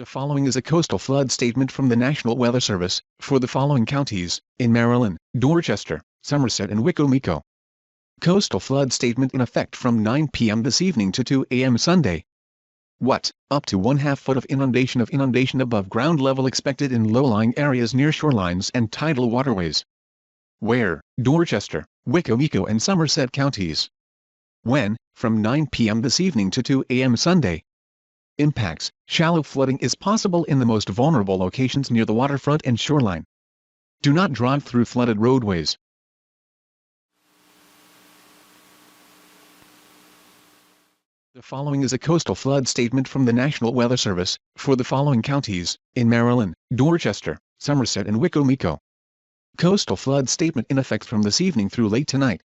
The following is a coastal flood statement from the National Weather Service, for the following counties, in Maryland, Dorchester, Somerset and Wicomico. Coastal flood statement in effect from 9 p.m. this evening to 2 a.m. Sunday. What? Up to 1/2 foot of inundation above ground level expected in low-lying areas near shorelines and tidal waterways. Where? Dorchester, Wicomico and Somerset counties. When? From 9 p.m. this evening to 2 a.m. Sunday. Impacts: shallow flooding is possible in the most vulnerable locations near the waterfront and shoreline. Do not drive through flooded roadways. The following is a coastal flood statement from the National Weather Service, for the following counties, in Maryland, Dorchester, Somerset and Wicomico. Coastal flood statement in effect from this evening through late tonight.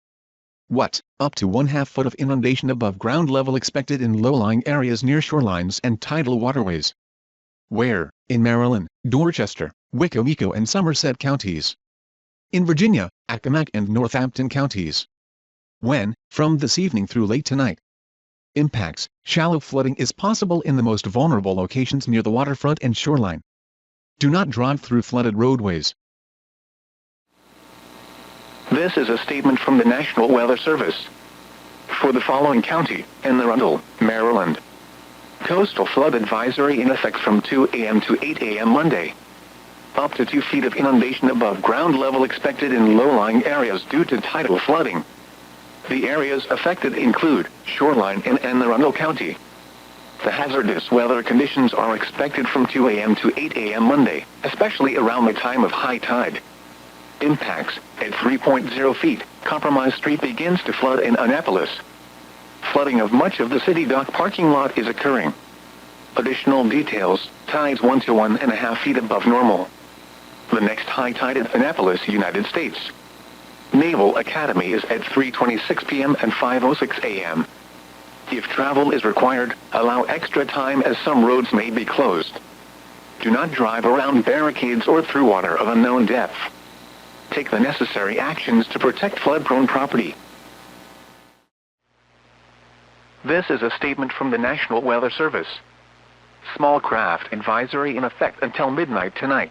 What? Up to 1/2 foot of inundation above ground level expected in low-lying areas near shorelines and tidal waterways. Where? In Maryland, Dorchester, Wicomico and Somerset counties. In Virginia, Accomack and Northampton counties. When? From this evening through late tonight. Impacts: shallow flooding is possible in the most vulnerable locations near the waterfront and shoreline. Do not drive through flooded roadways. This is a statement from the National Weather Service. For the following county, Anne Arundel, Maryland. Coastal flood advisory in effect from 2 a.m. to 8 a.m. Monday. Up to 2 feet of inundation above ground level expected in low-lying areas due to tidal flooding. The areas affected include shoreline in Anne Arundel County. The hazardous weather conditions are expected from 2 a.m. to 8 a.m. Monday, especially around the time of high tide. Impacts: at 3.0 feet, Compromise Street begins to flood in Annapolis. Flooding of much of the city dock parking lot is occurring. Additional details: tides 1 to 1.5 feet above normal. The next high tide at Annapolis, United States. Naval Academy is at 3:26 p.m. and 5:06 a.m. If travel is required, allow extra time as some roads may be closed. Do not drive around barricades or through water of unknown depth. Take the necessary actions to protect flood-prone property. This is a statement from the National Weather Service. Small craft advisory in effect until midnight tonight.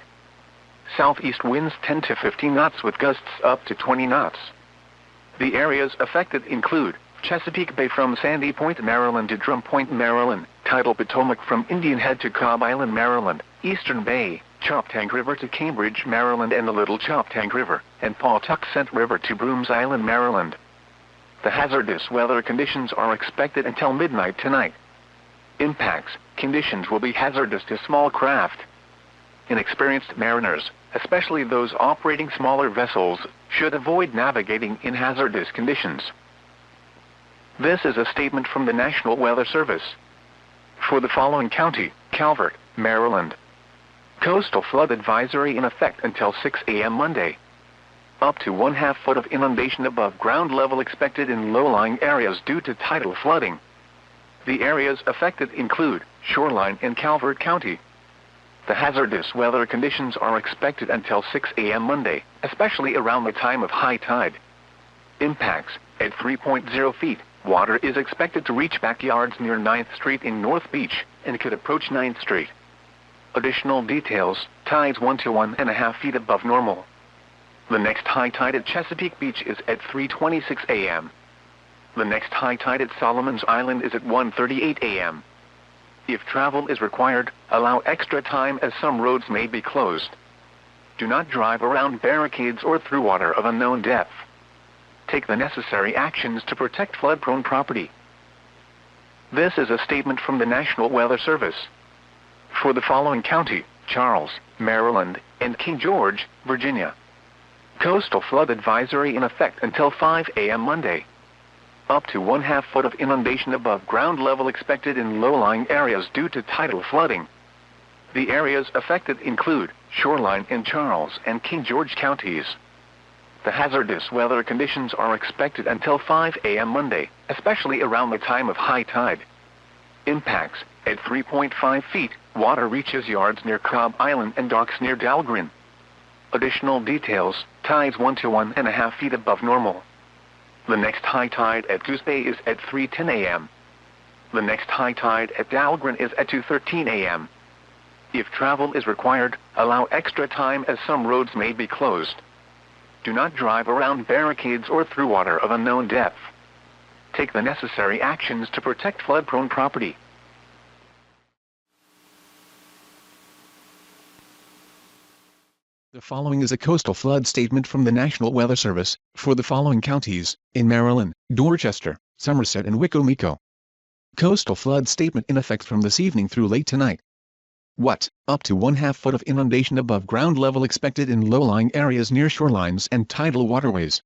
Southeast winds 10 to 15 knots with gusts up to 20 knots. The areas affected include Chesapeake Bay from Sandy Point, Maryland to Drum Point, Maryland, Tidal Potomac from Indian Head to Cobb Island, Maryland, Eastern Bay, Choptank River to Cambridge, Maryland and the Little Choptank River, and Pawtuxet River to Brooms Island, Maryland. The hazardous weather conditions are expected until midnight tonight. Impacts: conditions will be hazardous to small craft. Inexperienced mariners, especially those operating smaller vessels, should avoid navigating in hazardous conditions. This is a statement from the National Weather Service. For the following county, Calvert, Maryland. Coastal flood advisory in effect until 6 a.m. Monday. Up to 1/2 foot of inundation above ground level expected in low-lying areas due to tidal flooding. The areas affected include shoreline in Calvert County. The hazardous weather conditions are expected until 6 a.m. Monday, especially around the time of high tide. Impacts: at 3.0 feet, water is expected to reach backyards near 9th Street in North Beach, and could approach 9th Street. Additional details: tides 1 to 1.5 feet above normal. The next high tide at Chesapeake Beach is at 3:26 a.m. The next high tide at Solomon's Island is at 1:38 a.m. If travel is required, allow extra time as some roads may be closed. Do not drive around barricades or through water of unknown depth. Take the necessary actions to protect flood-prone property. This is a statement from the National Weather Service. For the following county, Charles, Maryland, and King George, Virginia. Coastal flood advisory in effect until 5 a.m. Monday. Up to 1/2 foot of inundation above ground level expected in low-lying areas due to tidal flooding. The areas affected include shoreline in Charles and King George counties. The hazardous weather conditions are expected until 5 a.m. Monday, especially around the time of high tide. Impacts: at 3.5 feet, water reaches yards near Cobb Island and docks near Dahlgren. Additional details: tides 1 to 1.5 feet above normal. The next high tide at Goose Bay is at 3:10 a.m. The next high tide at Dahlgren is at 2:13 a.m. If travel is required, allow extra time as some roads may be closed. Do not drive around barricades or through water of unknown depth. Take the necessary actions to protect flood-prone property. The following is a coastal flood statement from the National Weather Service for the following counties in Maryland, Dorchester, Somerset and Wicomico. Coastal flood statement in effect from this evening through late tonight. What? Up to 1/2 foot of inundation above ground level expected in low-lying areas near shorelines and tidal waterways.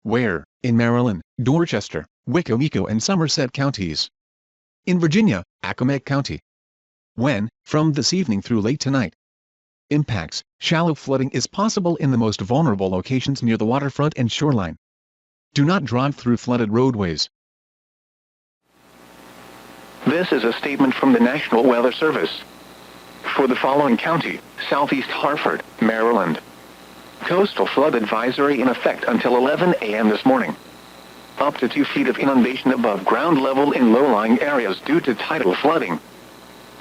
Where? In Maryland, Dorchester, Wicomico and Somerset counties. In Virginia, Accomack County. When? From this evening through late tonight. Impacts: shallow flooding is possible in the most vulnerable locations near the waterfront and shoreline. Do not drive through flooded roadways. This is a statement from the National Weather Service. For the following county, Southeast Hartford, Maryland. Coastal flood advisory in effect until 11 a.m. this morning. Up to 2 feet of inundation above ground level in low-lying areas due to tidal flooding.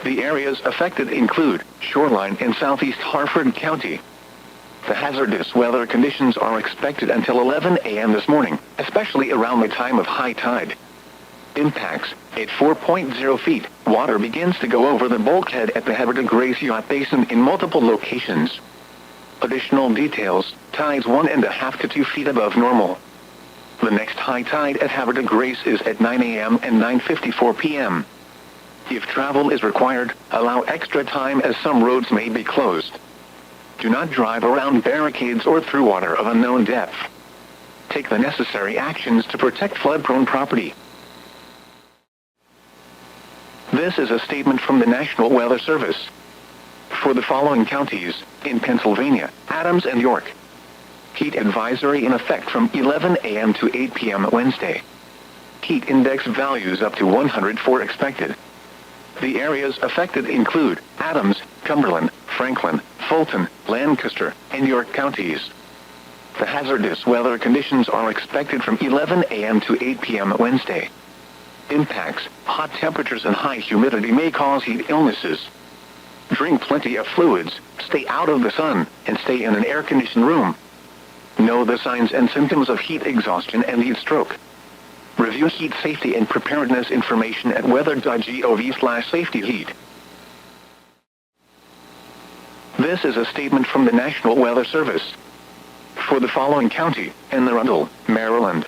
The areas affected include shoreline in Southeast Hartford County. The hazardous weather conditions are expected until 11 a.m. this morning, especially around the time of high tide. Impacts: at 4.0 feet, water begins to go over the bulkhead at the Havre de Grace Yacht Basin in multiple locations. Additional details: tides 1.5 to 2 feet above normal. The next high tide at Havre de Grace is at 9 a.m. and 9:54 p.m. If travel is required, allow extra time as some roads may be closed. Do not drive around barricades or through water of unknown depth. Take the necessary actions to protect flood-prone property. This is a statement from the National Weather Service. For the following counties, in Pennsylvania, Adams and York. Heat advisory in effect from 11 a.m. to 8 p.m. Wednesday. Heat index values up to 104 expected. The areas affected include Adams, Cumberland, Franklin, Fulton, Lancaster, and York counties. The hazardous weather conditions are expected from 11 a.m. to 8 p.m. Wednesday. Impacts: hot temperatures and high humidity may cause heat illnesses. Drink plenty of fluids, stay out of the sun, and stay in an air-conditioned room. Know the signs and symptoms of heat exhaustion and heat stroke. Review heat safety and preparedness information at weather.gov/safetyheat. This is a statement from the National Weather Service. For the following county, Anne Arundel, Maryland.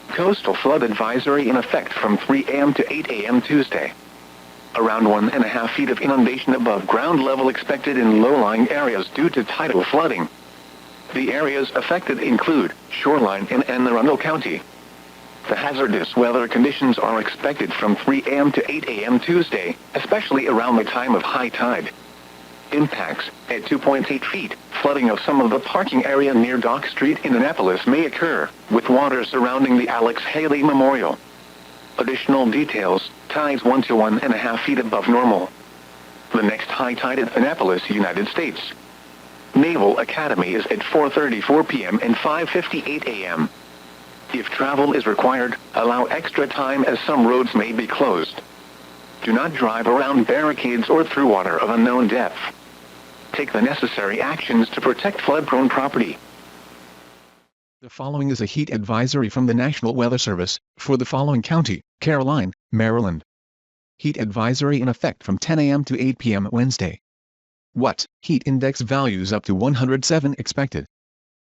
Coastal flood advisory in effect from 3 a.m. to 8 a.m. Tuesday. Around 1.5 feet of inundation above ground level expected in low-lying areas due to tidal flooding. The areas affected include shoreline in Anne Arundel County. The hazardous weather conditions are expected from 3 a.m. to 8 a.m. Tuesday, especially around the time of high tide. Impacts: at 2.8 feet, flooding of some of the parking area near Dock Street in Annapolis may occur, with water surrounding the Alex Haley Memorial. Additional details: tides 1 to 1.5 feet above normal. The next high tide at Annapolis, United States. Naval Academy is at 4:34 p.m. and 5:58 a.m. If travel is required, allow extra time as some roads may be closed. Do not drive around barricades or through water of unknown depth. Take the necessary actions to protect flood-prone property. The following is a heat advisory from the National Weather Service for the following county, Caroline, Maryland. Heat advisory in effect from 10 a.m. to 8 p.m. Wednesday. What? Heat index values up to 107 expected.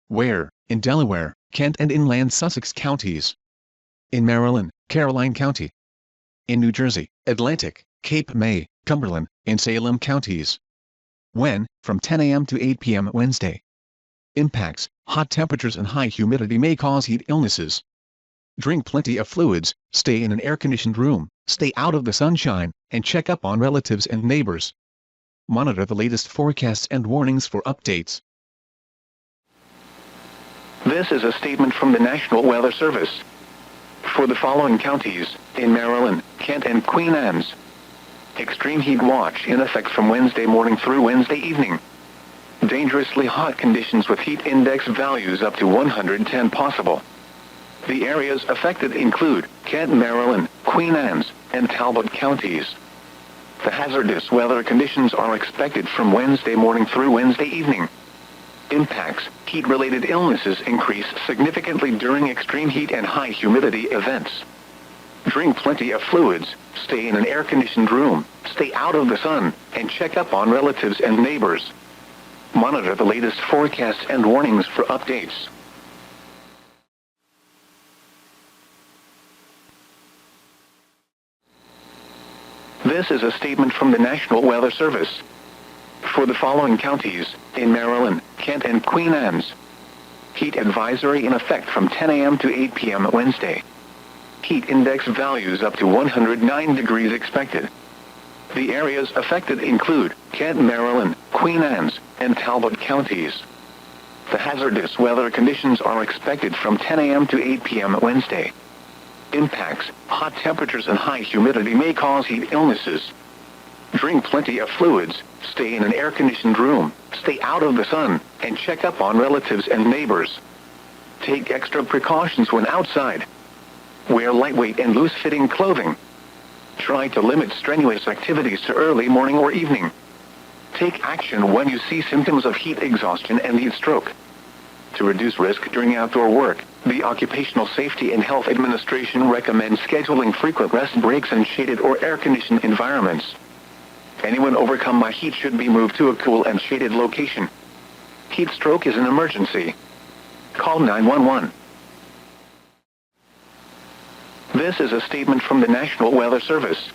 Where? In Delaware, Kent and inland Sussex counties. In Maryland, Caroline County. In New Jersey, Atlantic, Cape May, Cumberland, and Salem counties. When? From 10 a.m. to 8 p.m. Wednesday. Impacts: hot temperatures and high humidity may cause heat illnesses. Drink plenty of fluids, stay in an air-conditioned room, stay out of the sunshine, and check up on relatives and neighbors. Monitor the latest forecasts and warnings for updates. This is a statement from the National Weather Service. For the following counties, in Maryland, Kent and Queen Anne's. Extreme heat watch in effect from Wednesday morning through Wednesday evening. Dangerously hot conditions with heat index values up to 110 possible. The areas affected include Kent, Maryland, Queen Anne's, and Talbot counties. The hazardous weather conditions are expected from Wednesday morning through Wednesday evening. Impacts: heat-related illnesses increase significantly during extreme heat and high humidity events. Drink plenty of fluids, stay in an air-conditioned room, stay out of the sun, and check up on relatives and neighbors. Monitor the latest forecasts and warnings for updates. This is a statement from the National Weather Service. For the following counties, in Maryland, Kent and Queen Anne's. Heat advisory in effect from 10 a.m. to 8 p.m. Wednesday. Heat index values up to 109 degrees expected. The areas affected include Kent, Maryland, Queen Anne's, and Talbot counties. The hazardous weather conditions are expected from 10 a.m. to 8 p.m. Wednesday. Impacts: hot temperatures and high humidity may cause heat illnesses. Drink plenty of fluids, stay in an air-conditioned room, stay out of the sun, and check up on relatives and neighbors. Take extra precautions when outside. Wear lightweight and loose-fitting clothing. Try to limit strenuous activities to early morning or evening. Take action when you see symptoms of heat exhaustion and heat stroke. To reduce risk during outdoor work, the Occupational Safety and Health Administration recommends scheduling frequent rest breaks in shaded or air-conditioned environments. Anyone overcome by heat should be moved to a cool and shaded location. Heat stroke is an emergency. Call 911. This is a statement from the National Weather Service.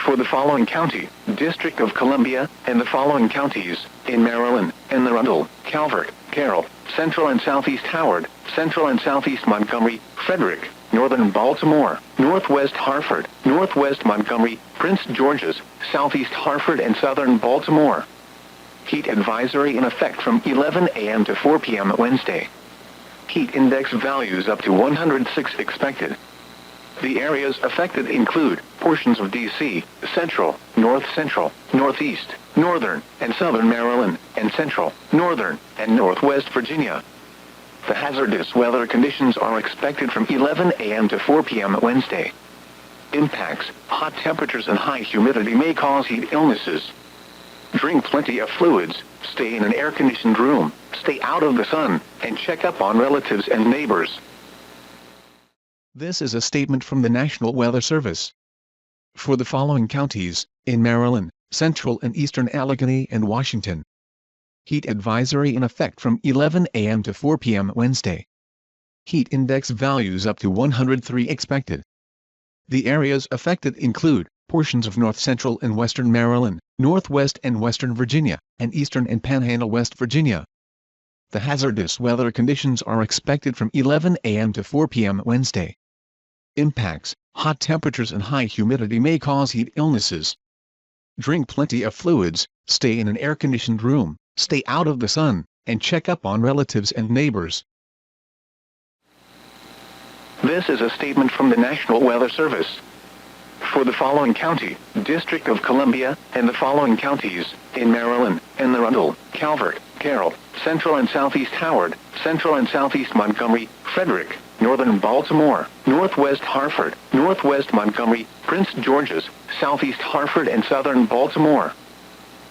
For the following county, District of Columbia, and the following counties, in Maryland, Anne Arundel, Calvert, Carroll, Central and Southeast Howard, Central and Southeast Montgomery, Frederick, Northern Baltimore, Northwest Hartford, Northwest Montgomery, Prince George's, Southeast Hartford and Southern Baltimore. Heat advisory in effect from 11 a.m. to 4 p.m. Wednesday. Heat index values up to 106 expected. The areas affected include portions of D.C., Central, North Central, Northeast, Northern, and Southern Maryland, and Central, Northern, and Northwest Virginia. The hazardous weather conditions are expected from 11 a.m. to 4 p.m. Wednesday. Impacts: hot temperatures and high humidity may cause heat illnesses. Drink plenty of fluids, stay in an air-conditioned room, stay out of the sun, and check up on relatives and neighbors. This is a statement from the National Weather Service. For the following counties, in Maryland, Central and Eastern Allegheny and Washington. Heat advisory in effect from 11 a.m. to 4 p.m. Wednesday. Heat index values up to 103 expected. The areas affected include portions of North Central and Western Maryland, Northwest and Western Virginia, and Eastern and Panhandle West Virginia. The hazardous weather conditions are expected from 11 a.m. to 4 p.m. Wednesday. Impacts: hot temperatures and high humidity may cause heat illnesses. Drink plenty of fluids, stay in an air-conditioned room, stay out of the sun, and check up on relatives and neighbors. This is a statement from the National Weather Service. For the following county, District of Columbia, and the following counties, in Maryland, Anne Arundel, Calvert, Carroll, Central and Southeast Howard, Central and Southeast Montgomery, Frederick, Northern Baltimore, Northwest Hartford, Northwest Montgomery, Prince George's, Southeast Hartford and Southern Baltimore.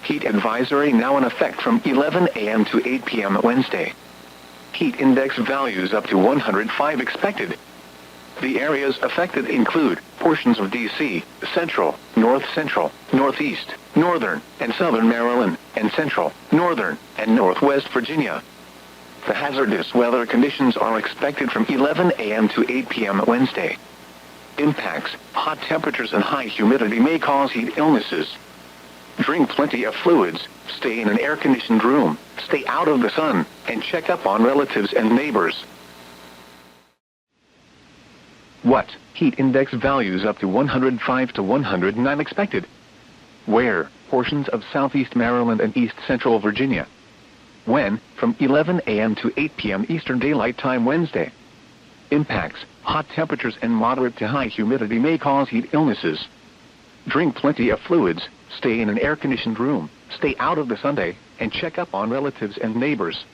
Heat advisory now in effect from 11 a.m. to 8 p.m. Wednesday. Heat index values up to 105 expected. The areas affected include portions of D.C., Central, North Central, Northeast, Northern, and Southern Maryland, and Central, Northern, and Northwest Virginia. The hazardous weather conditions are expected from 11 a.m. to 8 p.m. Wednesday. Impacts: hot temperatures and high humidity may cause heat illnesses. Drink plenty of fluids, stay in an air-conditioned room, stay out of the sun, and check up on relatives and neighbors. What? Heat index values up to 105 to 109 expected. Where? Portions of Southeast Maryland and East Central Virginia. When? From 11 a.m. to 8 p.m. Eastern Daylight Time Wednesday. Impacts: hot temperatures and moderate to high humidity may cause heat illnesses. Drink plenty of fluids, stay in an air-conditioned room, stay out of the sun, and check up on relatives and neighbors.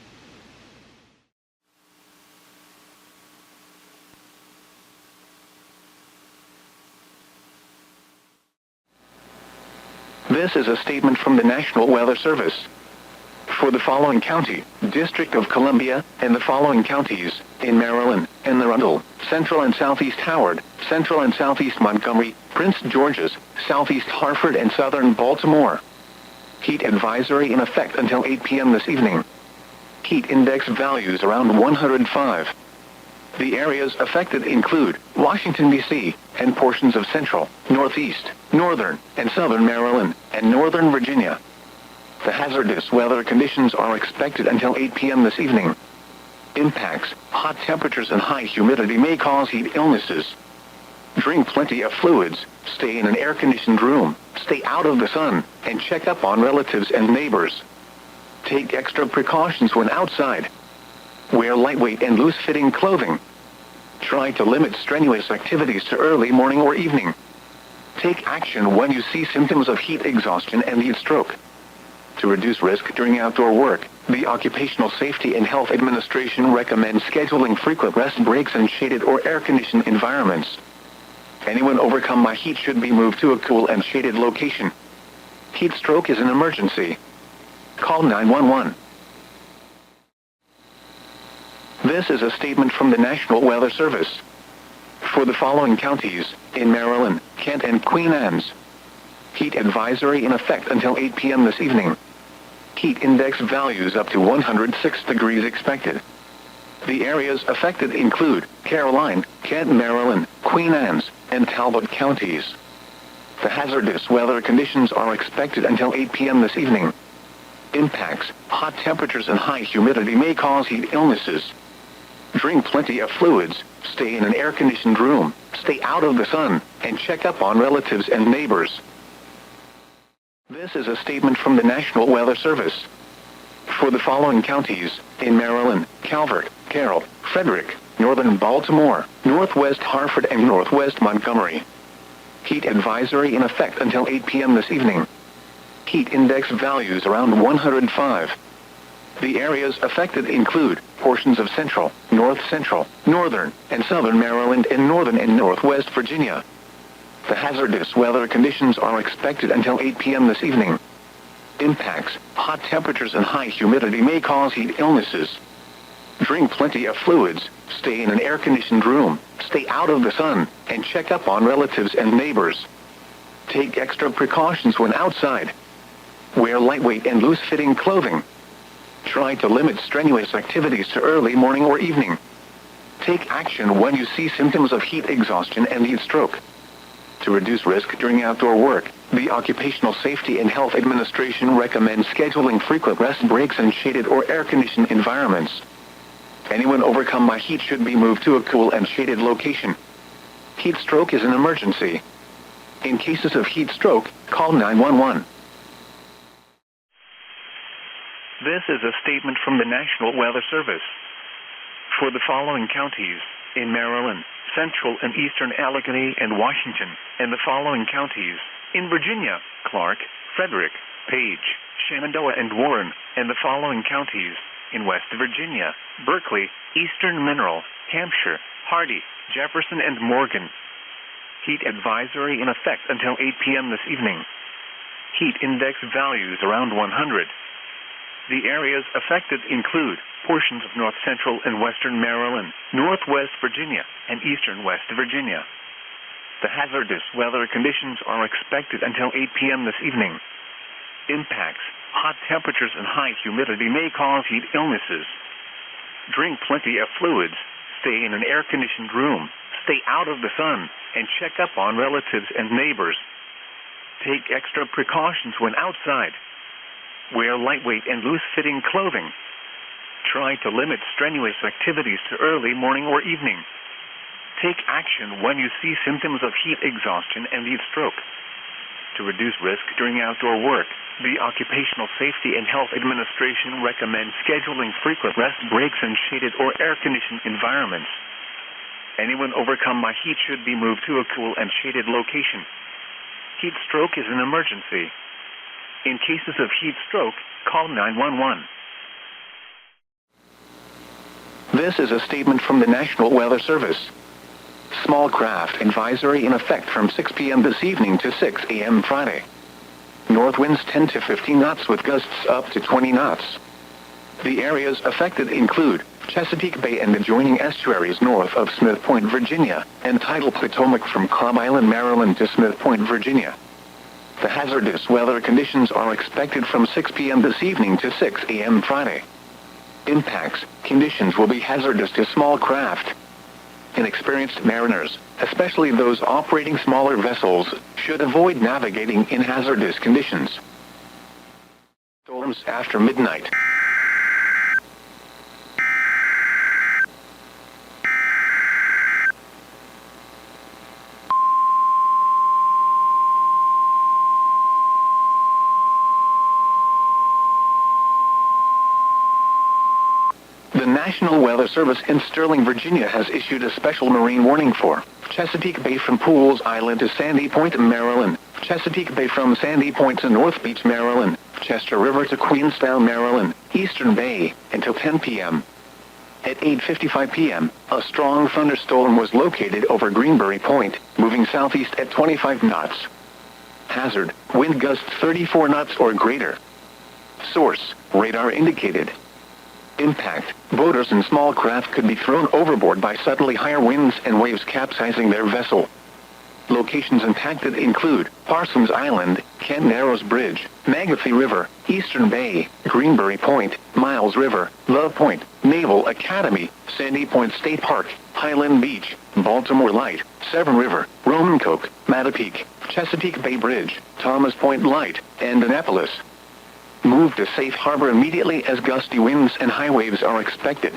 This is a statement from the National Weather Service. For the following county, District of Columbia, and the following counties, in Maryland, Anne Arundel, Central and Southeast Howard, Central and Southeast Montgomery, Prince George's, Southeast Hartford and Southern Baltimore. Heat advisory in effect until 8 p.m. this evening. Heat index values around 105. The areas affected include Washington, D.C., and portions of central, northeast, northern, and southern Maryland, and northern Virginia. The hazardous weather conditions are expected until 8 p.m. this evening. Impacts: hot temperatures and high humidity may cause heat illnesses. Drink plenty of fluids, stay in an air-conditioned room, stay out of the sun, and check up on relatives and neighbors. Take extra precautions when outside. Wear lightweight and loose-fitting clothing. Try to limit strenuous activities to early morning or evening. Take action when you see symptoms of heat exhaustion and heat stroke. To reduce risk during outdoor work, the Occupational Safety and Health Administration recommends scheduling frequent rest breaks in shaded or air-conditioned environments. Anyone overcome by heat should be moved to a cool and shaded location. Heat stroke is an emergency. Call 911. This is a statement from the National Weather Service. For the following counties, in Maryland, Kent and Queen Anne's. Heat advisory in effect until 8 p.m. this evening. Heat index values up to 106 degrees expected. The areas affected include Caroline, Kent, Maryland, Queen Anne's, and Talbot counties. The hazardous weather conditions are expected until 8 p.m. this evening. Impacts: hot temperatures and high humidity may cause heat illnesses. Drink plenty of fluids, stay in an air-conditioned room, stay out of the sun, and check up on relatives and neighbors. This is a statement from the National Weather Service. For the following counties, in Maryland, Calvert, Carroll, Frederick, Northern Baltimore, Northwest Hartford and Northwest Montgomery. Heat advisory in effect until 8 p.m. this evening. Heat index values around 105. The areas affected include portions of central, north central, northern, and southern Maryland and northern and northwest Virginia. The hazardous weather conditions are expected until 8 p.m. this evening. Impacts: hot temperatures and high humidity may cause heat illnesses. Drink plenty of fluids, stay in an air-conditioned room, stay out of the sun, and check up on relatives and neighbors. Take extra precautions when outside. Wear lightweight and loose-fitting clothing. Try to limit strenuous activities to early morning or evening. Take action when you see symptoms of heat exhaustion and heat stroke. To reduce risk during outdoor work, the Occupational Safety and Health Administration recommends scheduling frequent rest breaks in shaded or air-conditioned environments. Anyone overcome by heat should be moved to a cool and shaded location. Heat stroke is an emergency. In cases of heat stroke, call 911. This is a statement from the National Weather Service. For the following counties, in Maryland, Central and Eastern Allegheny and Washington, and the following counties, in Virginia, Clark, Frederick, Page, Shenandoah and Warren, and the following counties, in West Virginia, Berkeley, Eastern Mineral, Hampshire, Hardy, Jefferson and Morgan. Heat advisory in effect until 8 p.m. this evening. Heat index values around 100. The areas affected include portions of north central and western Maryland, northwest Virginia, and eastern West Virginia. The hazardous weather conditions are expected until 8 p.m. this evening. Impacts: hot temperatures and high humidity may cause heat illnesses. Drink plenty of fluids, stay in an air-conditioned room, stay out of the sun, and check up on relatives and neighbors. Take extra precautions when outside. Wear lightweight and loose-fitting clothing. Try to limit strenuous activities to early morning or evening. Take action when you see symptoms of heat exhaustion and heat stroke. To reduce risk during outdoor work, the Occupational Safety and Health Administration recommends scheduling frequent rest breaks in shaded or air-conditioned environments. Anyone overcome by heat should be moved to a cool and shaded location. Heat stroke is an emergency. In cases of heat stroke, call 911. This is a statement from the National Weather Service. Small craft advisory in effect from 6 p.m. this evening to 6 a.m. Friday. north winds 10 to 15 knots with gusts up to 20 knots. The areas affected include Chesapeake Bay and adjoining estuaries north of Smith Point, Virginia, and tidal Potomac from Cobb Island, Maryland to Smith Point, Virginia. The hazardous weather conditions are expected from 6 p.m. this evening to 6 a.m. Friday. Impacts: conditions will be hazardous to small craft. Inexperienced mariners, especially those operating smaller vessels, should avoid navigating in hazardous conditions. Storms after midnight. The National Weather Service in Sterling, Virginia has issued a special marine warning for Chesapeake Bay from Pools Island to Sandy Point, Maryland, Chesapeake Bay from Sandy Point to North Beach, Maryland, Chester River to Queenstown, Maryland, Eastern Bay, until 10 p.m. At 8:55 p.m., a strong thunderstorm was located over Greenbury Point, moving southeast at 25 knots. Hazard: wind gusts 34 knots or greater. Source: radar indicated. Impact: boaters and small craft could be thrown overboard by suddenly higher winds and waves capsizing their vessel. Locations impacted include Parsons Island, Kent Narrows Bridge, Magothy River, Eastern Bay, Greenbury Point, Miles River, Love Point, Naval Academy, Sandy Point State Park, Highland Beach, Baltimore Light, Severn River, Romancoke, Mattapique, Chesapeake Bay Bridge, Thomas Point Light, and Annapolis. Move to safe harbor immediately as gusty winds and high waves are expected.